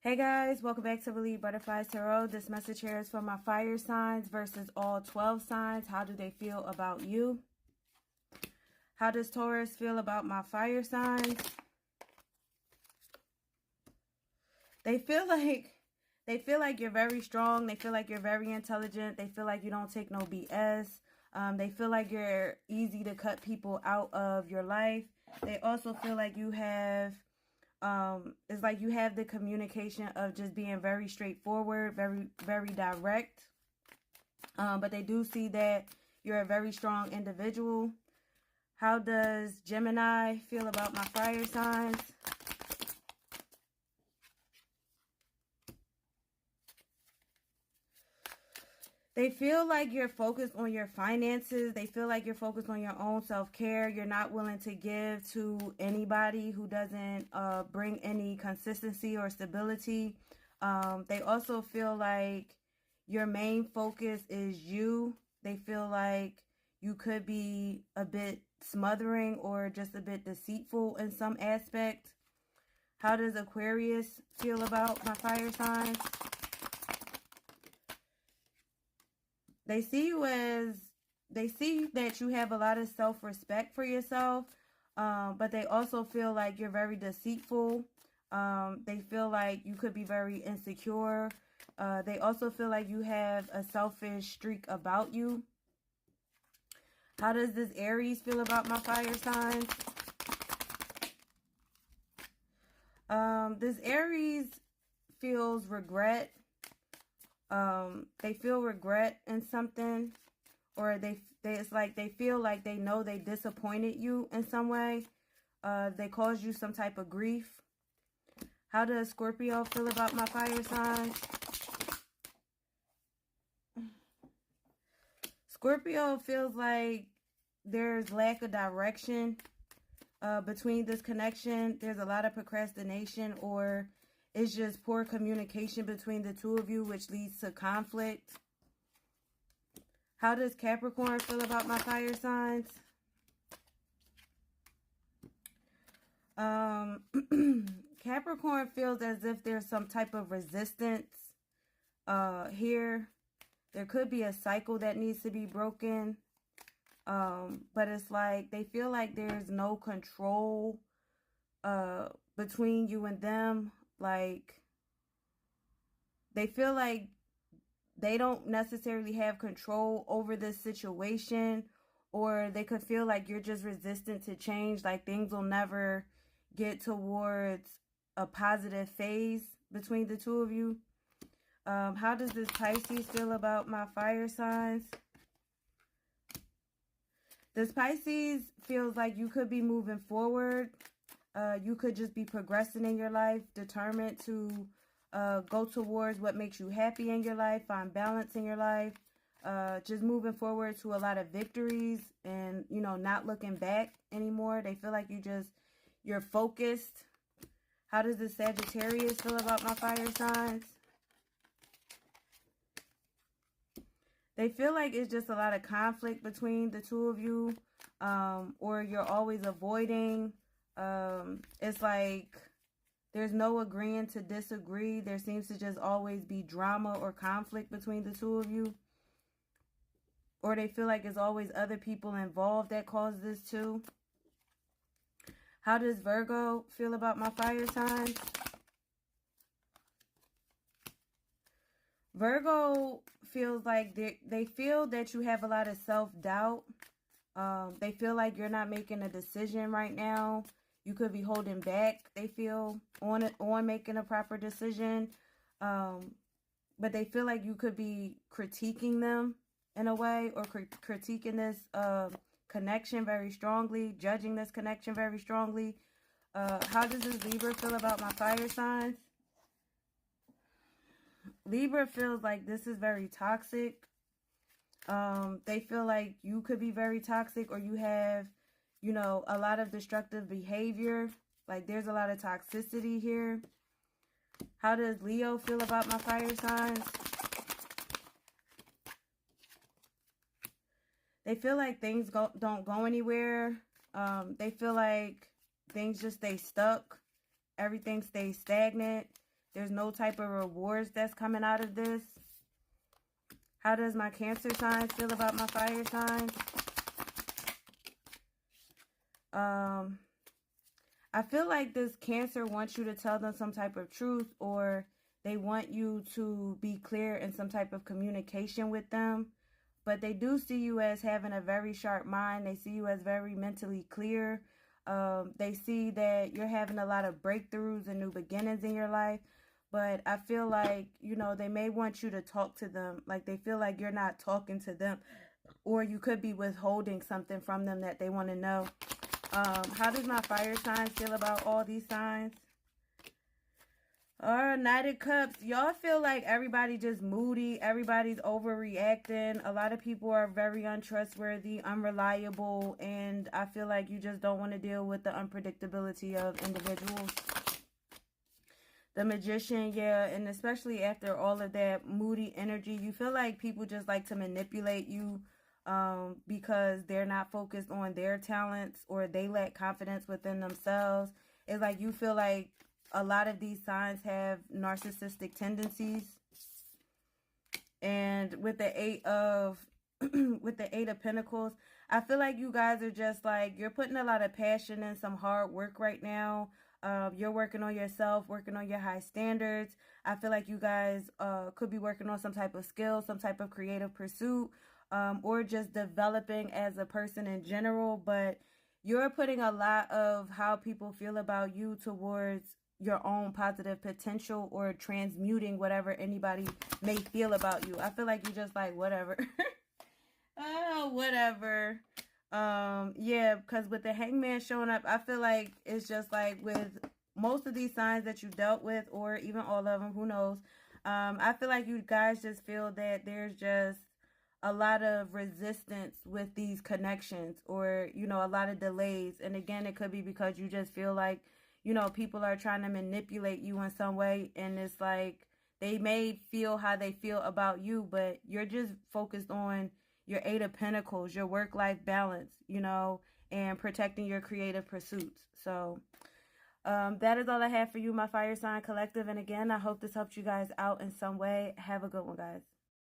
Hey guys, welcome back to Believe Butterflies Tarot. This message here is for my fire signs versus all 12 signs. How do they feel about you? How does Taurus feel about my fire signs? They feel like you're very strong. They feel like you're very intelligent. They feel like you don't take no BS. They feel like you're easy to cut people out of your life. They also feel like you have it's like you have the communication of just being very straightforward, very direct. But they do see that you're a very strong individual. How does Gemini feel about my fire signs? They feel like you're focused on your finances. They feel like you're focused on your own self-care. You're not willing to give to anybody who doesn't bring any consistency or stability. They also feel like your main focus is you. They feel like you could be a bit smothering or just a bit deceitful in some aspect. How does Aquarius feel about my fire signs? They see that you have a lot of self-respect for yourself, but they also feel like you're very deceitful. They feel like you could be very insecure. They also feel like you have a selfish streak about you. How does this Aries feel about my fire signs? This Aries feels regret. They feel regret in something, or it's like they feel like they know they disappointed you in some way. They caused you some type of grief. How does Scorpio feel about my fire signs? Scorpio feels like there's lack of direction between this connection. There's a lot of procrastination, or it's just poor communication between the two of you, which leads to conflict. How does Capricorn feel about my fire signs? Capricorn feels as if there's some type of resistance here. There could be a cycle that needs to be broken. But it's like they feel like there's no control between you and them. Like, they feel like they don't necessarily have control over this situation, or they could feel like you're just resistant to change. Like, things will never get towards a positive phase between the two of you. How does this Pisces feel about my fire signs? This Pisces feels like you could be moving forward. You could just be progressing in your life, determined to go towards what makes you happy in your life, find balance in your life, just moving forward to a lot of victories and, you know, not looking back anymore. They feel like you're focused. How does the Sagittarius feel about my fire signs? They feel like it's just a lot of conflict between the two of you, or you're always avoiding. It's like there's no agreeing to disagree. There seems to just always be drama or conflict between the two of you. Or they feel like there's always other people involved that cause this too. How does Virgo feel about my fire signs? Virgo feels like they feel that you have a lot of self-doubt. They feel like you're not making a decision right now. You could be holding back, they feel, on making a proper decision. But they feel like you could be critiquing them in a way, or critiquing this connection very strongly, judging this connection very strongly. How does this Libra feel about my fire signs? Libra feels like this is very toxic. They feel like you could be very toxic, or you have, you know, a lot of destructive behavior. Like, there's a lot of toxicity here. How does Leo feel about my fire signs? They feel like things don't go anywhere. They feel like things just stay stuck. Everything stays stagnant. There's no type of rewards that's coming out of this. How does my Cancer signs feel about my fire signs? I feel like this Cancer wants you to tell them some type of truth, or they want you to be clear in some type of communication with them. But they do see you as having a very sharp mind. They see you as very mentally clear. They see that you're having a lot of breakthroughs and new beginnings in your life. But I feel like, you know, they may want you to talk to them. Like they feel like you're not talking to them. Or you could be withholding something from them that they want to know. How does my fire signs feel about all these signs? Knight of Cups. Y'all feel like everybody just moody. Everybody's overreacting. A lot of people are very untrustworthy, unreliable, and I feel like you just don't want to deal with the unpredictability of individuals. The Magician, yeah, and especially after all of that moody energy, you feel like people just like to manipulate you because they're not focused on their talents, or they lack confidence within themselves. It's like you feel like a lot of these signs have narcissistic tendencies. And with the Eight of Pentacles, I feel like you guys are just like, you're putting a lot of passion and some hard work right now. You're working on yourself, working on your high standards. I feel like you guys could be working on some type of skill, some type of creative pursuit, or just developing as a person in general. But you're putting a lot of how people feel about you towards your own positive potential, or transmuting whatever anybody may feel about you. I feel like you just like, whatever. Oh, whatever. Yeah, because with the Hangman showing up, I feel like it's just like with most of these signs that you dealt with, or even all of them, who knows. I feel like you guys just feel that there's just a lot of resistance with these connections, or, you know, a lot of delays. And again, it could be because you just feel like, you know, people are trying to manipulate you in some way. And it's like they may feel how they feel about you, but you're just focused on your Eight of Pentacles, your work-life balance, you know, and protecting your creative pursuits. So that is all I have for you, my Fire Sign Collective. And again, I hope this helped you guys out in some way. Have a good one, guys.